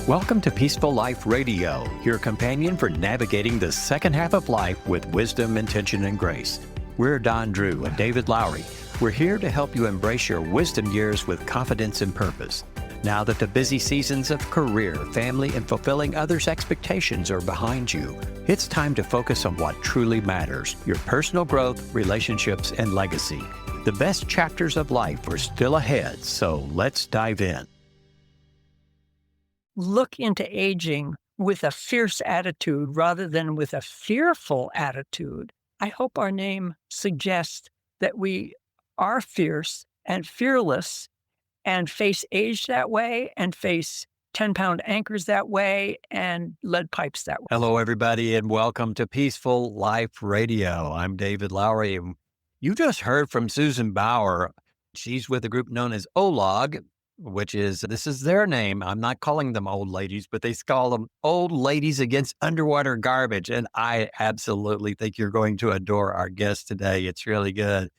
Welcome to Peaceful Life Radio, your companion for navigating the second half of life with wisdom, intention, and grace. We're Don Drew and David Lowry. We're here to help you embrace your wisdom years with confidence and purpose. Now that the busy seasons of career, family, and fulfilling others' expectations are behind you, it's time to focus on what truly matters, your personal growth, relationships, and legacy. The best chapters of life are still ahead, so let's dive in. Look into aging with a fierce attitude rather than with a fearful attitude. I hope our name suggests that we are fierce and fearless and face age that way and face 10-pound anchors that way and lead pipes that way. Hello, everybody, and welcome to Peaceful Life Radio. I'm David Lowry. You just heard from Susan Baur. She's with a group known as OLAUG, this is their name. I'm not calling them old ladies, but they call them Old Ladies Against Underwater Garbage. And I absolutely think you're going to adore our guest today. It's really good.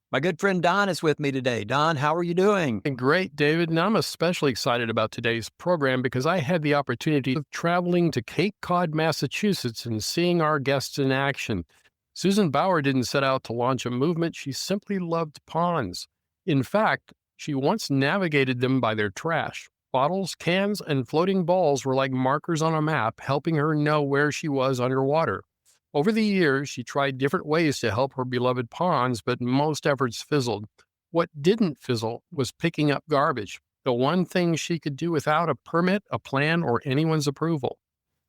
My good friend Don is with me today. Don, how are you doing? Great, David. And I'm especially excited about today's program because I had the opportunity of traveling to Cape Cod, Massachusetts, and seeing our guests in action. Susan Baur didn't set out to launch a movement. She simply loved ponds. In fact, she once navigated them by their trash. Bottles, cans, and floating balls were like markers on a map, helping her know where she was underwater. Over the years, she tried different ways to help her beloved ponds, but most efforts fizzled. What didn't fizzle was picking up garbage, the one thing she could do without a permit, a plan, or anyone's approval.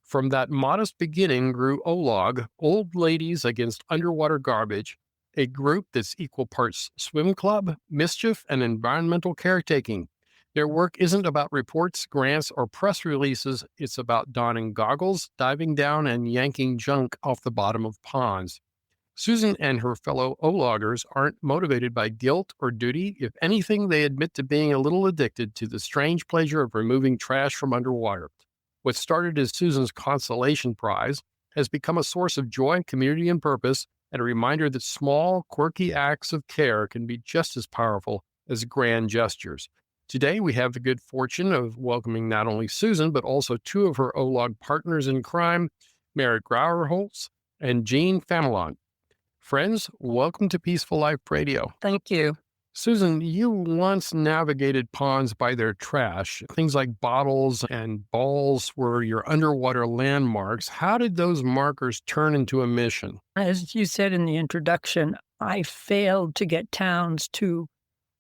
From that modest beginning grew OLAUG, Old Ladies Against Underwater Garbage, a group that's equal parts swim club, mischief, and environmental caretaking. Their work isn't about reports, grants, or press releases. It's about donning goggles, diving down, and yanking junk off the bottom of ponds. Susan and her fellow OLAUGers aren't motivated by guilt or duty. If anything, they admit to being a little addicted to the strange pleasure of removing trash from underwater. What started as Susan's consolation prize has become a source of joy, community, and purpose, and a reminder that small, quirky acts of care can be just as powerful as grand gestures. Today, we have the good fortune of welcoming not only Susan, but also two of her OLAUG partners in crime, Mary Grauerholz and Jean Familant. Friends, welcome to Peaceful Life Radio. Thank you. Susan, you once navigated ponds by their trash. Things like bottles and balls were your underwater landmarks. How did those markers turn into a mission? As you said in the introduction, I failed to get towns to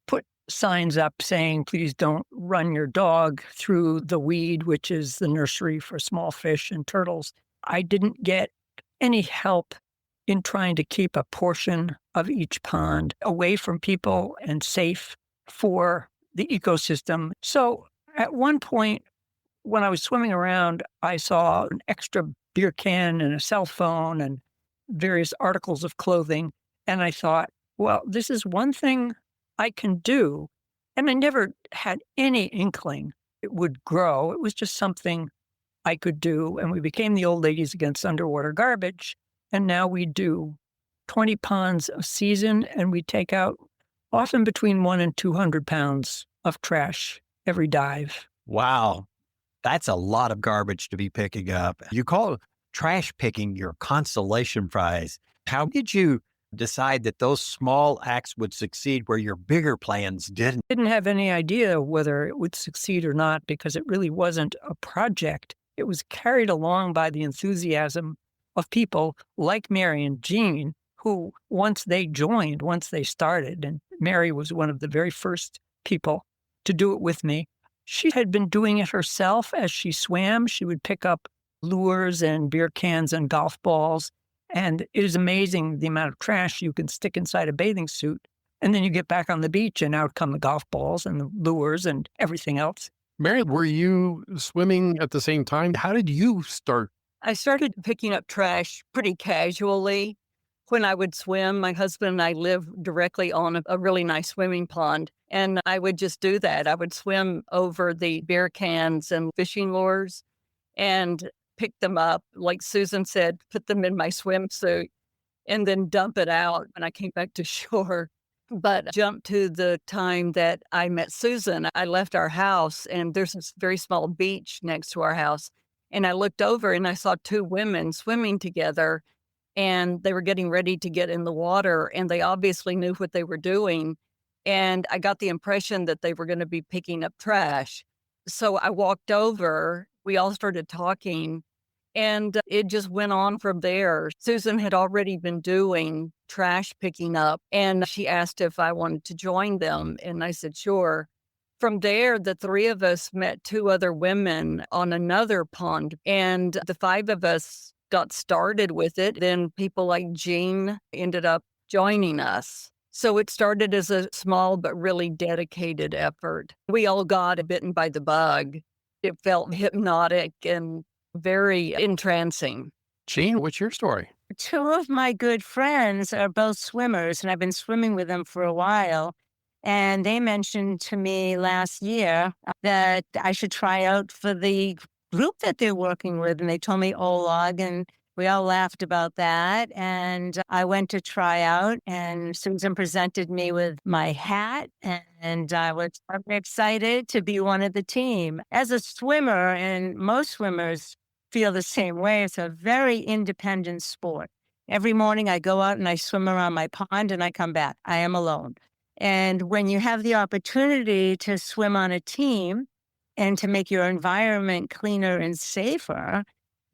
put signs up saying, please don't run your dog through the weed, which is the nursery for small fish and turtles. I didn't get any help in trying to keep a portion of each pond away from people and safe for the ecosystem. So at one point, when I was swimming around, I saw an extra beer can and a cell phone and various articles of clothing. And I thought, well, this is one thing I can do. And I never had any inkling it would grow. It was just something I could do. And we became the Old Ladies Against Underwater Garbage. And now we do 20 ponds a season, and we take out often between 100 and 200 pounds of trash every dive. Wow. That's a lot of garbage to be picking up. You call trash picking your consolation prize. How did you decide that those small acts would succeed where your bigger plans didn't? I didn't have any idea whether it would succeed or not because it really wasn't a project. It was carried along by the enthusiasm of people like Mary and Jean, who once they started, and Mary was one of the very first people to do it with me. She had been doing it herself as she swam. She would pick up lures and beer cans and golf balls. And it is amazing the amount of trash you can stick inside a bathing suit. And then you get back on the beach and out come the golf balls and the lures and everything else. Mary, were you swimming at the same time? How did you start? I started picking up trash pretty casually. When I would swim, my husband and I live directly on a really nice swimming pond, and I would just do that. I would swim over the beer cans and fishing lures and pick them up. Like Susan said, put them in my swimsuit and then dump it out when I came back to shore. But jump to the time that I met Susan. I left our house, and there's this very small beach next to our house. And I looked over and I saw two women swimming together, and they were getting ready to get in the water, and they obviously knew what they were doing. And I got the impression that they were going to be picking up trash. So I walked over, we all started talking, and it just went on from there. Susan had already been doing trash picking up, and she asked if I wanted to join them, and I said, sure. From there, the three of us met two other women on another pond, and the five of us got started with it. Then people like Jean ended up joining us. So it started as a small but really dedicated effort. We all got bitten by the bug. It felt hypnotic and very entrancing. Jean, what's your story? Two of my good friends are both swimmers, and I've been swimming with them for a while. And they mentioned to me last year that I should try out for the group that they're working with. And they told me OLAUG, and we all laughed about that. And I went to try out, and Susan presented me with my hat, and I was excited to be one of the team. As a swimmer, and most swimmers feel the same way, it's a very independent sport. Every morning I go out and I swim around my pond and I come back. I am alone. And when you have the opportunity to swim on a team and to make your environment cleaner and safer,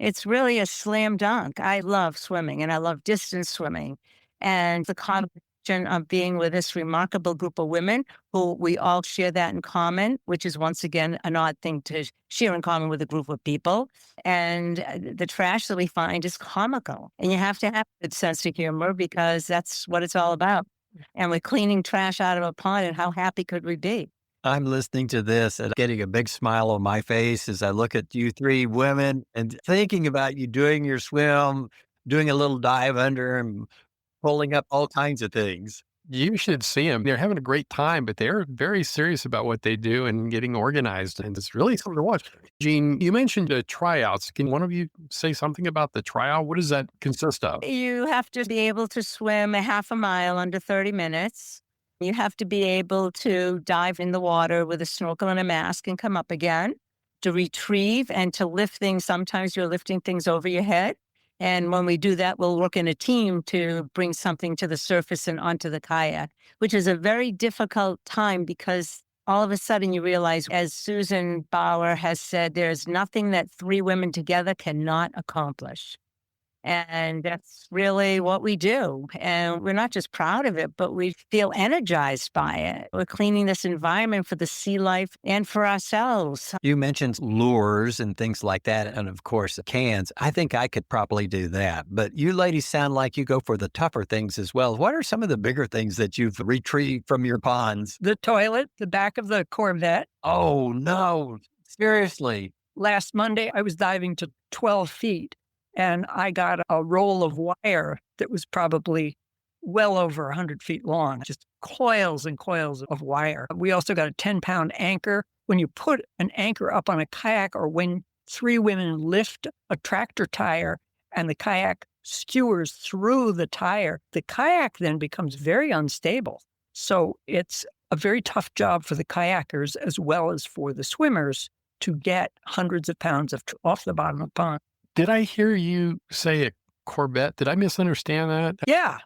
it's really a slam dunk. I love swimming, and I love distance swimming. And the combination of being with this remarkable group of women who we all share that in common, which is once again an odd thing to share in common with a group of people. And the trash that we find is comical. And you have to have a good sense of humor, because that's what it's all about. And we're cleaning trash out of a pond, and how happy could we be? I'm listening to this and getting a big smile on my face as I look at you three women and thinking about you doing your swim, doing a little dive under and pulling up all kinds of things. You should see them. They're having a great time, but they're very serious about what they do and getting organized. And it's really something to watch. Jean, you mentioned tryouts. Can one of you say something about the tryout? What does that consist of? You have to be able to swim a half a mile under 30 minutes. You have to be able to dive in the water with a snorkel and a mask and come up again, to retrieve and to lift things. Sometimes you're lifting things over your head. And when we do that, we'll work in a team to bring something to the surface and onto the kayak, which is a very difficult time, because all of a sudden you realize, as Susan Baur has said, there's nothing that three women together cannot accomplish. And that's really what we do. And we're not just proud of it, but we feel energized by it. We're cleaning this environment for the sea life and for ourselves. You mentioned lures and things like that, and of course, cans. I think I could probably do that. But you ladies sound like you go for the tougher things as well. What are some of the bigger things that you've retrieved from your ponds? The toilet, the back of the Corvette. Oh, no. Seriously. Last Monday, I was diving to 12 feet. And I got a roll of wire that was probably well over 100 feet long, just coils and coils of wire. We also got a 10-pound anchor. When you put an anchor up on a kayak, or when three women lift a tractor tire and the kayak skewers through the tire, the kayak then becomes very unstable. So it's a very tough job for the kayakers as well as for the swimmers to get hundreds of pounds off the bottom of the pond. Did I hear you say a Corvette? Did I misunderstand that? Yeah,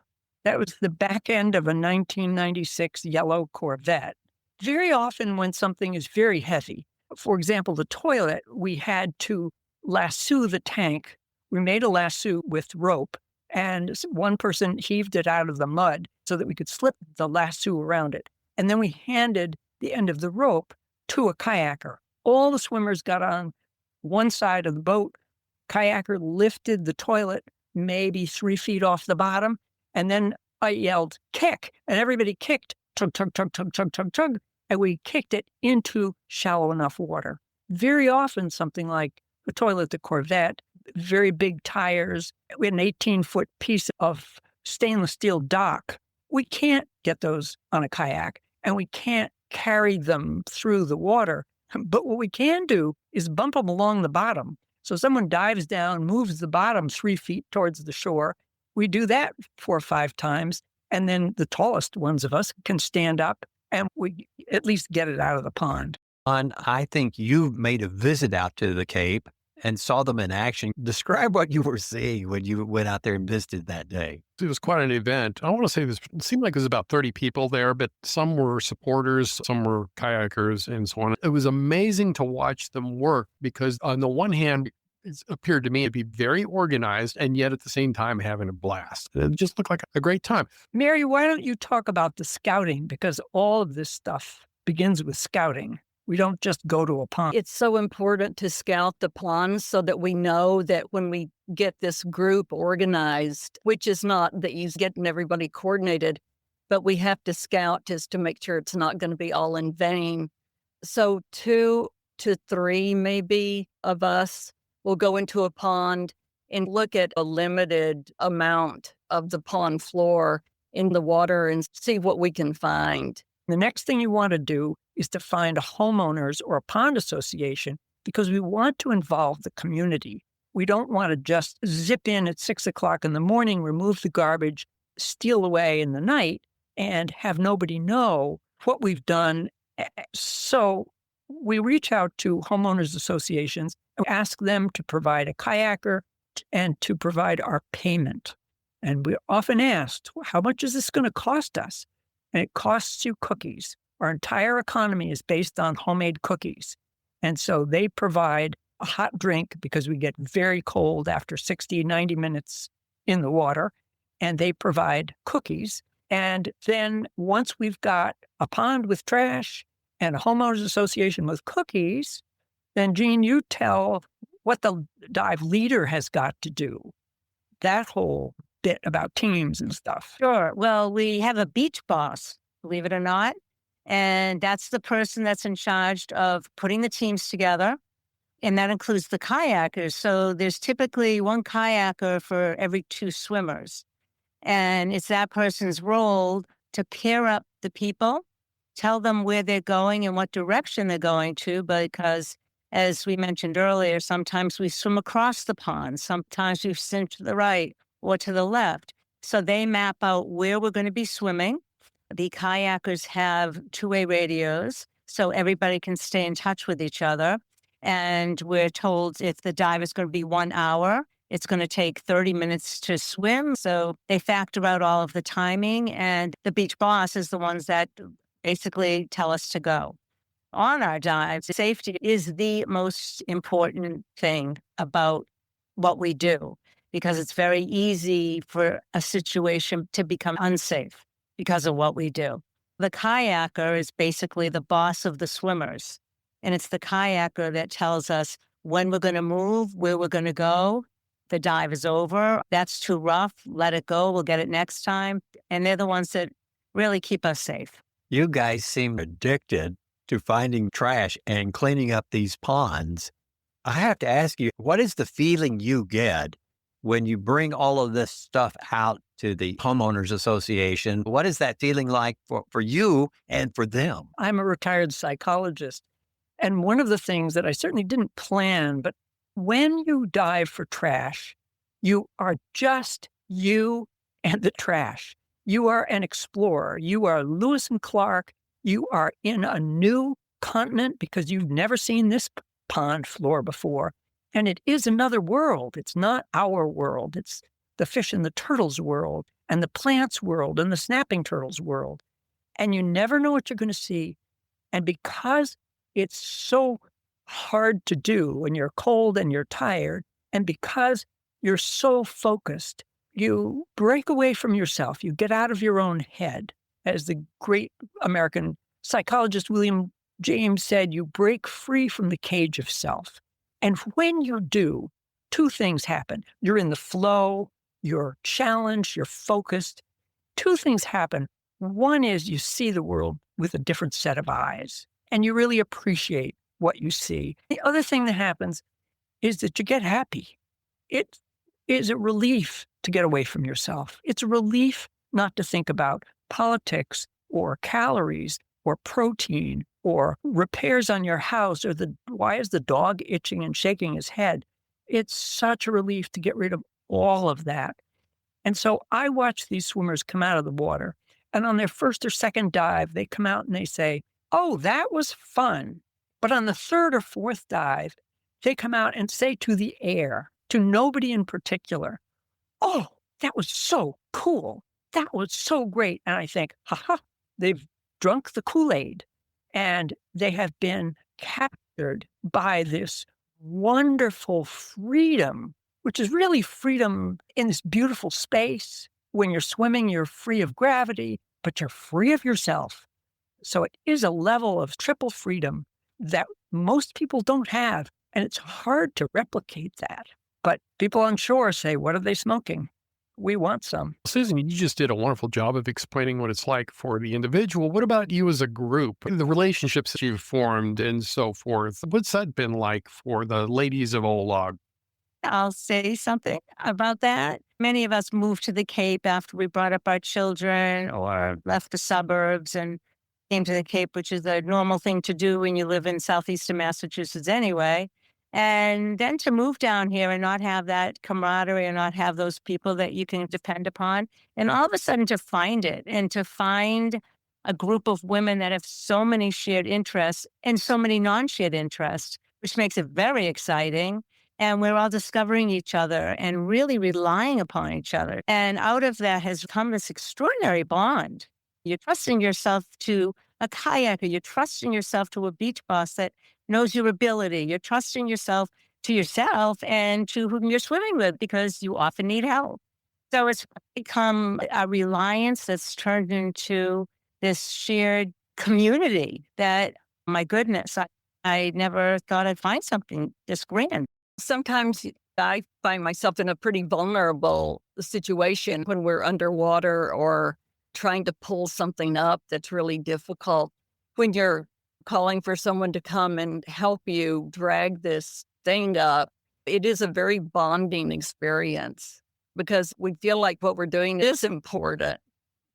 that was the back end of a 1996 yellow Corvette. Very often when something is very heavy, for example, the toilet, we had to lasso the tank. We made a lasso with rope, and one person heaved it out of the mud so that we could slip the lasso around it. And then we handed the end of the rope to a kayaker. All the swimmers got on one side of the boat. Kayaker lifted the toilet maybe 3 feet off the bottom, and then I yelled, kick, and everybody kicked, tug, tug, tug, tug, tug, tug, tug, and we kicked it into shallow enough water. Very often something like the toilet, the Corvette, very big tires, we had an 18-foot piece of stainless steel dock. We can't get those on a kayak, and we can't carry them through the water. But what we can do is bump them along the bottom. So someone dives down, moves the bottom 3 feet towards the shore. We do that 4 or 5 times, And then the tallest ones of us can stand up and we at least get it out of the pond. I think you made a visit out to the Cape and saw them in action. Describe what you were seeing when you went out there and visited that day. It was quite an event. I want to say it seemed like there was about 30 people there, but some were supporters, some were kayakers, and so on. It was amazing to watch them work because on the one hand, it appeared to me to be very organized and yet at the same time having a blast. It just looked like a great time. Mary, why don't you talk about the scouting? Because all of this stuff begins with scouting. We don't just go to a pond. It's so important to scout the ponds so that we know that when we get this group organized, which is not that you getting everybody coordinated, but we have to scout just to make sure it's not going to be all in vain. So 2 to 3 maybe of us will go into a pond and look at a limited amount of the pond floor in the water and see what we can find. The next thing you want to do is to find a homeowners or a pond association because we want to involve the community. We don't want to just zip in at 6 o'clock in the morning, remove the garbage, steal away in the night, and have nobody know what we've done. So we reach out to homeowners associations and ask them to provide a kayaker and to provide our payment. And we're often asked, how much is this going to cost us? And it costs you cookies. Our entire economy is based on homemade cookies. And so they provide a hot drink because we get very cold after 60, 90 minutes in the water. And they provide cookies. And then once we've got a pond with trash and a homeowners association with cookies, then Jean, you tell what the dive leader has got to do. That whole bit about teams and stuff. Sure. Well, we have a beach boss, believe it or not. And that's the person that's in charge of putting the teams together. And that includes the kayakers. So there's typically one kayaker for every 2 swimmers. And it's that person's role to pair up the people, tell them where they're going and what direction they're going to, because as we mentioned earlier, sometimes we swim across the pond. Sometimes we swim to the right or to the left. So they map out where we're going to be swimming. The kayakers have 2-way radios, so everybody can stay in touch with each other. And we're told if the dive is going to be 1 hour, it's going to take 30 minutes to swim. So they factor out all of the timing, and the beach boss is the ones that basically tell us to go. On our dives, safety is the most important thing about what we do, because it's very easy for a situation to become unsafe because of what we do. The kayaker is basically the boss of the swimmers, and it's the kayaker that tells us when we're going to move, where we're going to go. The dive is over. That's too rough. Let it go. We'll get it next time. And they're the ones that really keep us safe. You guys seem addicted to finding trash and cleaning up these ponds. I have to ask you, what is the feeling you get when you bring all of this stuff out to the homeowners association? What is that feeling like for you and for them? I'm a retired psychologist. And one of the things that I certainly didn't plan, but when you dive for trash, you are just you and the trash. You are an explorer. You are Lewis and Clark. You are in a new continent because you've never seen this pond floor before. And it is another world. It's not our world. It's the fish and the turtles world and the plants world and the snapping turtles world. And you never know what you're going to see. And because it's so hard to do when you're cold and you're tired, and because you're so focused, you break away from yourself. You get out of your own head. As the great American psychologist William James said, you break free from the cage of self. And when you do, 2 things happen. You're in the flow, you're challenged, you're focused. 2 things happen. One is you see the world with a different set of eyes, and you really appreciate what you see. The other thing that happens is that you get happy. It is a relief to get away from yourself. It's a relief not to think about politics or calories or protein or repairs on your house or why is the dog itching and shaking his head. It's such a relief to get rid of all of that. And so I watch these swimmers come out of the water, and on their first or second dive, they come out and they say, "Oh, that was fun." But on the third or fourth dive, they come out and say to the air, to nobody in particular, "Oh, that was so cool. That was so great." And I think, ha, they've drunk the Kool-Aid, and they have been captured by this wonderful freedom, which is really freedom in this beautiful space. When you're swimming, you're free of gravity, but you're free of yourself. So it is a level of triple freedom that most people don't have, and it's hard to replicate that. But people on shore say, "What are they smoking? We want some." Susan, you just did a wonderful job of explaining what it's like for the individual. What about you as a group? The relationships that you've formed and so forth. What's that been like for the ladies of OLAUG? I'll say something about that. Many of us moved to the Cape after we brought up our children or left the suburbs and came to the Cape, which is a normal thing to do when you live in southeastern Massachusetts anyway. And then to move down here and not have that camaraderie and not have those people that you can depend upon. And all of a sudden to find it and to find a group of women that have so many shared interests and so many non-shared interests, which makes it very exciting. And we're all discovering each other and really relying upon each other. And out of that has come this extraordinary bond. You're trusting yourself to a kayaker. You're trusting yourself to a beach boss that knows your ability. You're trusting yourself to yourself and to whom you're swimming with because you often need help. So it's become a reliance that's turned into this shared community that, my goodness, I never thought I'd find something this grand. Sometimes I find myself in a pretty vulnerable situation when we're underwater or trying to pull something up that's really difficult. When you're calling for someone to come and help you drag this thing up, it is a very bonding experience because we feel like what we're doing is important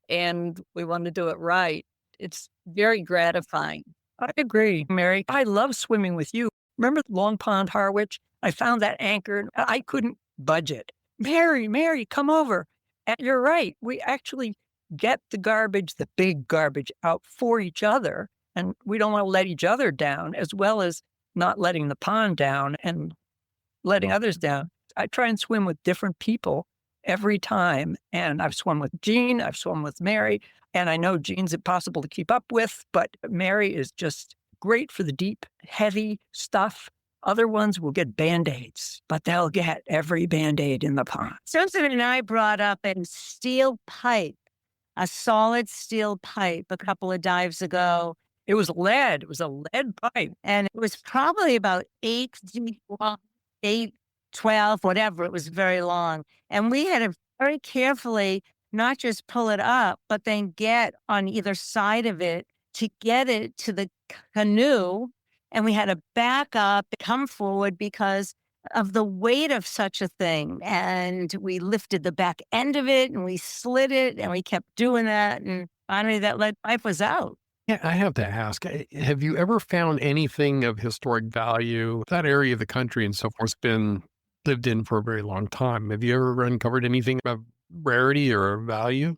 and we want to do it right. It's very gratifying. I agree, Mary. I love swimming with you. Remember Long Pond Harwich? I found that anchor. I couldn't budge it. Mary, come over. And you're right. We actually get the garbage, the big garbage, out for each other. And we don't want to let each other down, as well as not letting the pond down and letting others down. I try and swim with different people every time. And I've swum with Jean, I've swum with Mary, and I know Jean's impossible to keep up with, but Mary is just great for the deep, heavy stuff. Other ones will get Band-Aids, but they'll get every Band-Aid in the pond. Susan and I brought up a steel pipe, a solid steel pipe a couple of dives ago. It was lead. It was a lead pipe. And it was probably about 12, whatever. It was very long. And we had to very carefully not just pull it up, but then get on either side of it to get it to the canoe. And we had to back up, come forward because of the weight of such a thing. And we lifted the back end of it and we slid it and we kept doing that. And finally that lead pipe was out. Yeah, I have to ask, have you ever found anything of historic value? That area of the country and so forth has been lived in for a very long time. Have you ever uncovered anything of rarity or value?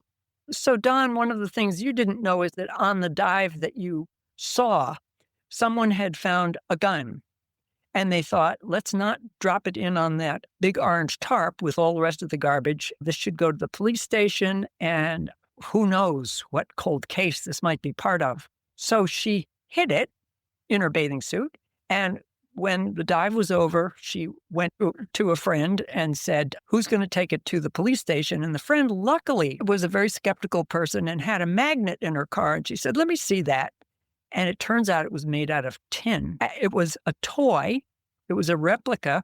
So, Don, one of the things you didn't know is that on the dive that you saw, someone had found a gun. And they thought, let's not drop it in on that big orange tarp with all the rest of the garbage. This should go to the police station, and who knows what cold case this might be part of. So she hid it in her bathing suit. And when the dive was over, she went to a friend and said, who's going to take it to the police station? And the friend, luckily, was a very skeptical person and had a magnet in her car. And she said, let me see that. And it turns out it was made out of tin. It was a toy. It was a replica.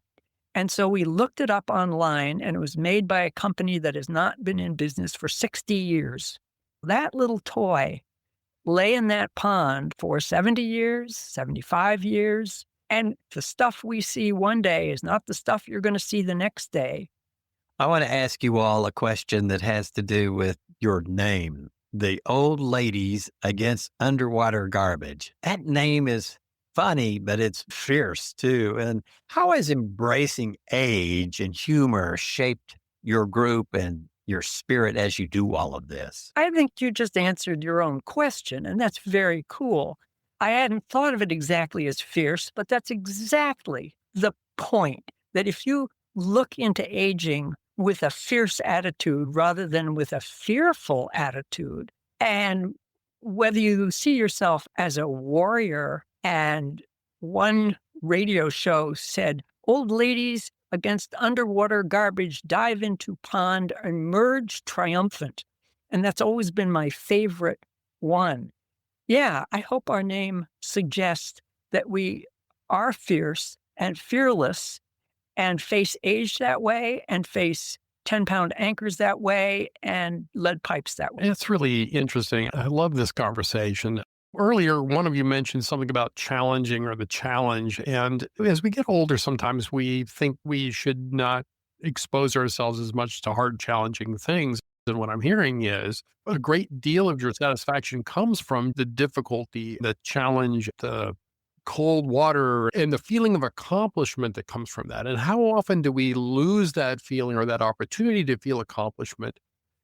And so we looked it up online, and it was made by a company that has not been in business for 60 years. That little toy lay in that pond for 70 years, 75 years. And the stuff we see one day is not the stuff you're going to see the next day. I want to ask you all a question that has to do with your name. The Old Ladies Against Underwater Garbage. That name is funny, but it's fierce too. And how has embracing age and humor shaped your group and your spirit as you do all of this? I think you just answered your own question, and that's very cool. I hadn't thought of it exactly as fierce, but that's exactly the point, that if you look into aging with a fierce attitude rather than with a fearful attitude, and whether you see yourself as a warrior, and one radio show said, old ladies against underwater garbage dive into pond, emerge triumphant. And that's always been my favorite one. Yeah, I hope our name suggests that we are fierce and fearless and face age that way and face 10-pound anchors that way and lead pipes that way. It's really interesting. I love this conversation. Earlier, one of you mentioned something about challenging or the challenge. And as we get older, sometimes we think we should not expose ourselves as much to hard, challenging things. And what I'm hearing is a great deal of your satisfaction comes from the difficulty, the challenge, the cold water, and the feeling of accomplishment that comes from that. And how often do we lose that feeling or that opportunity to feel accomplishment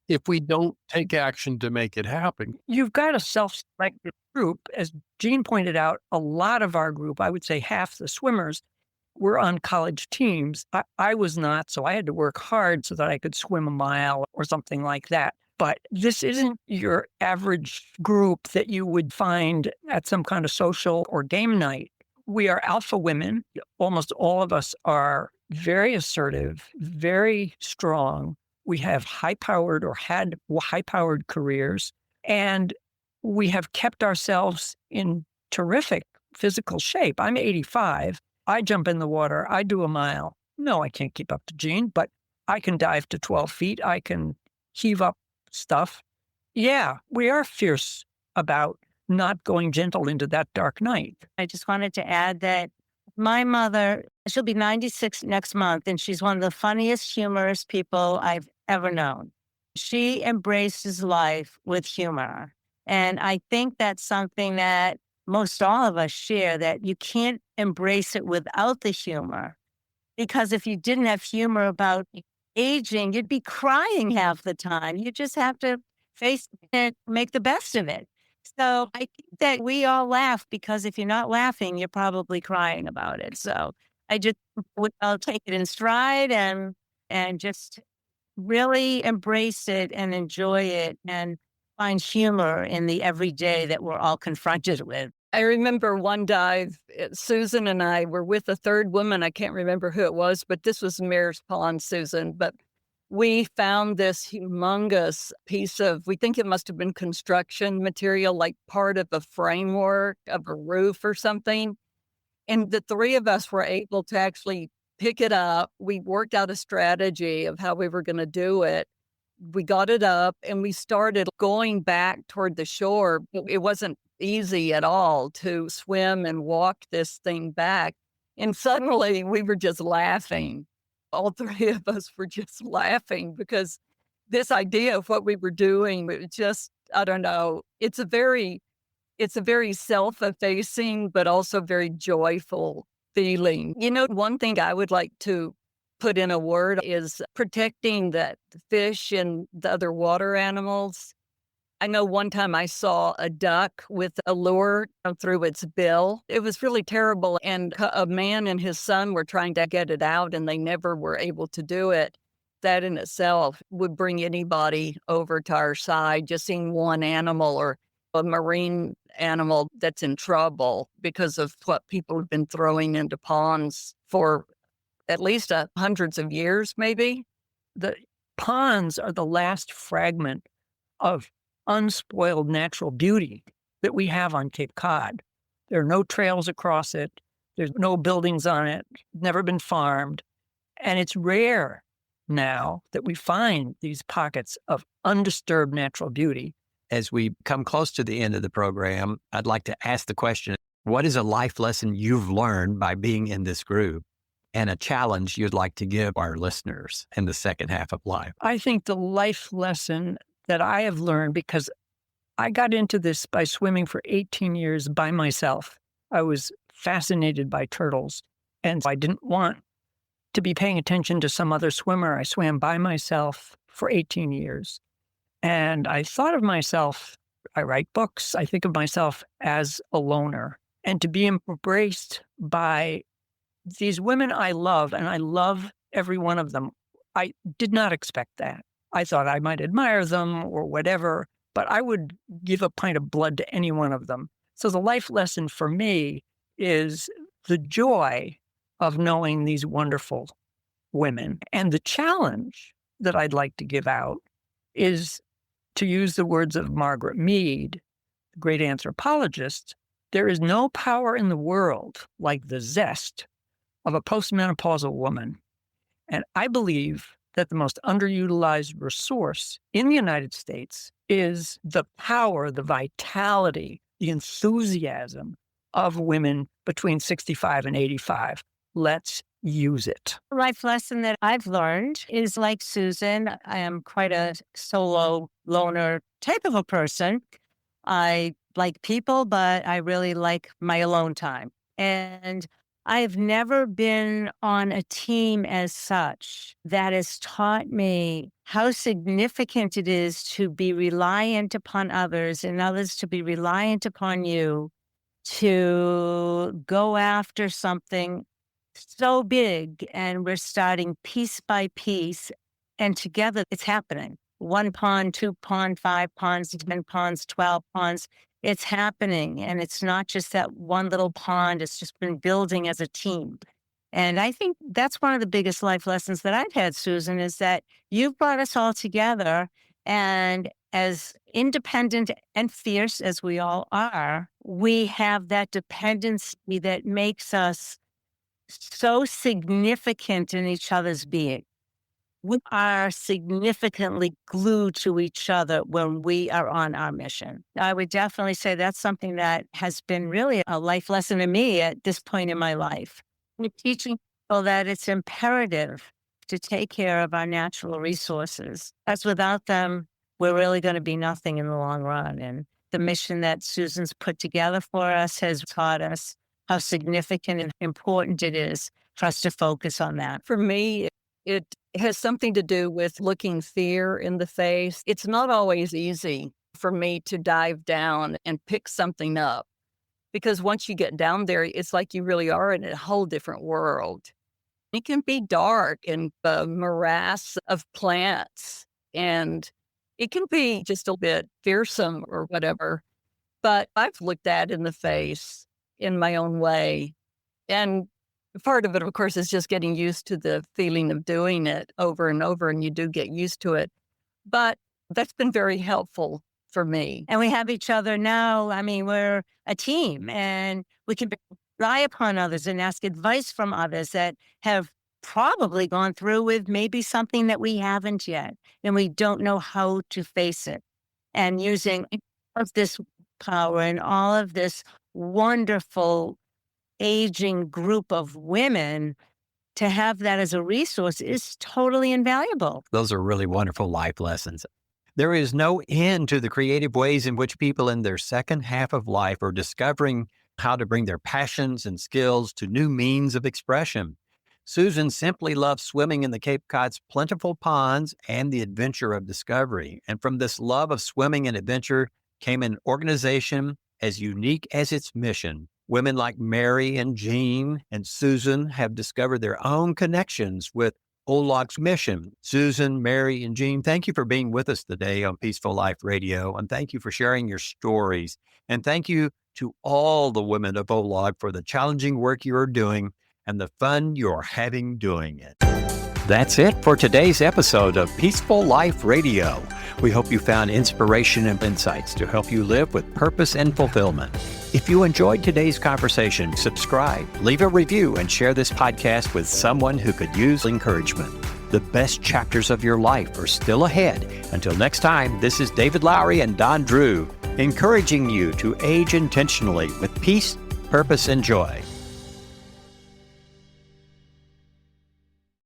if we don't take action to make it happen? You've got a self-selected group. As Jean pointed out, a lot of our group, I would say half the swimmers, were on college teams. I was not, so I had to work hard so that I could swim a mile or something like that. But this isn't your average group that you would find at some kind of social or game night. We are alpha women. Almost all of us are very assertive, very strong. We have high-powered or had high-powered careers, and we have kept ourselves in terrific physical shape. I'm 85. I jump in the water. I do a mile. No, I can't keep up to Jean, but I can dive to 12 feet. I can heave up stuff. Yeah, we are fierce about not going gentle into that dark night. I just wanted to add that my mother, she'll be 96 next month, and she's one of the funniest, humorous people I've ever known. She embraces life with humor. And I think that's something that most all of us share, that you can't embrace it without the humor. Because if you didn't have humor about aging, you'd be crying half the time. You just have to face it, make the best of it. So I think that we all laugh, because if you're not laughing, you're probably crying about it. So I'll take it in stride and just really embrace it and enjoy it and find humor in the everyday that we're all confronted with. I remember one dive, Susan and I were with a third woman. I can't remember who it was, but this was Mare's Pond, Susan. But we found this humongous piece of, we think it must have been construction material, like part of a framework of a roof or something. And the three of us were able to actually pick it up. We worked out a strategy of how we were going to do it. We got it up and we started going back toward the shore. It wasn't easy at all to swim and walk this thing back. And suddenly we were just laughing. All three of us were just laughing, because this idea of what we were doing, it just, I don't know, it's a very self-effacing, but also very joyful feeling. You know, one thing I would like to put in a word is protecting the fish and the other water animals. I know one time I saw a duck with a lure through its bill. It was really terrible. And a man and his son were trying to get it out, and they never were able to do it. That in itself would bring anybody over to our side, just seeing one animal or a marine animal that's in trouble because of what people have been throwing into ponds for at least hundreds of years, maybe. The ponds are the last fragment of unspoiled natural beauty that we have on Cape Cod. There are no trails across it. There's no buildings on it, never been farmed. And it's rare now that we find these pockets of undisturbed natural beauty. As we come close to the end of the program, I'd like to ask the question, what is a life lesson you've learned by being in this group, and a challenge you'd like to give our listeners in the second half of life? I think the life lesson that I have learned, because I got into this by swimming for 18 years by myself. I was fascinated by turtles, and I didn't want to be paying attention to some other swimmer. I swam by myself for 18 years. And I thought of myself, I write books, I think of myself as a loner. And to be embraced by these women I love, and I love every one of them, I did not expect that. I thought I might admire them or whatever, but I would give a pint of blood to any one of them. So the life lesson for me is the joy of knowing these wonderful women. And the challenge that I'd like to give out is, to use the words of Margaret Mead, the great anthropologist, there is no power in the world like the zest of a postmenopausal woman. And I believe that the most underutilized resource in the United States is the power, the vitality, the enthusiasm of women between 65 and 85. Let's use it. Life lesson that I've learned is, like Susan, I am quite a solo loner type of a person. I like people, but I really like my alone time. And I've never been on a team as such that has taught me how significant it is to be reliant upon others and others to be reliant upon you to go after something so big. And we're starting piece by piece, and together it's happening. 1 pond, 2 pond, 5 ponds, 10 ponds, 12 ponds. It's happening. And it's not just that one little pond. It's just been building as a team. And I think that's one of the biggest life lessons that I've had, Susan, is that you've brought us all together. And as independent and fierce as we all are, we have that dependency that makes us so significant in each other's being. We are significantly glued to each other when we are on our mission. I would definitely say that's something that has been really a life lesson to me at this point in my life. We're teaching people that it's imperative to take care of our natural resources, as without them, we're really going to be nothing in the long run. And the mission that Susan's put together for us has taught us how significant and important it is for us to focus on that. For me, it has something to do with looking fear in the face. It's not always easy for me to dive down and pick something up, because once you get down there, it's like you really are in a whole different world. It can be dark and a morass of plants, and it can be just a bit fearsome or whatever. But I've looked that in the face in my own way. And part of it, of course, is just getting used to the feeling of doing it over and over, and you do get used to it. But that's been very helpful for me. And we have each other now. I mean, we're a team, and we can rely upon others and ask advice from others that have probably gone through with maybe something that we haven't yet, and we don't know how to face it. And using all of this power and all of this wonderful aging group of women, to have that as a resource is totally invaluable. Those are really wonderful life lessons. There is no end to the creative ways in which people in their second half of life are discovering how to bring their passions and skills to new means of expression. Susan simply loves swimming in the Cape Cod's plentiful ponds and the adventure of discovery. And from this love of swimming and adventure came an organization as unique as its mission. Women like Mary and Jean and Susan have discovered their own connections with OLAUG's mission. Susan, Mary, and Jean, thank you for being with us today on Peaceful Life Radio, and thank you for sharing your stories. And thank you to all the women of OLAUG for the challenging work you are doing and the fun you're having doing it. That's it for today's episode of Peaceful Life Radio. We hope you found inspiration and insights to help you live with purpose and fulfillment. If you enjoyed today's conversation, subscribe, leave a review, and share this podcast with someone who could use encouragement. The best chapters of your life are still ahead. Until next time, this is David Lowry and Don Drew, encouraging you to age intentionally with peace, purpose, and joy.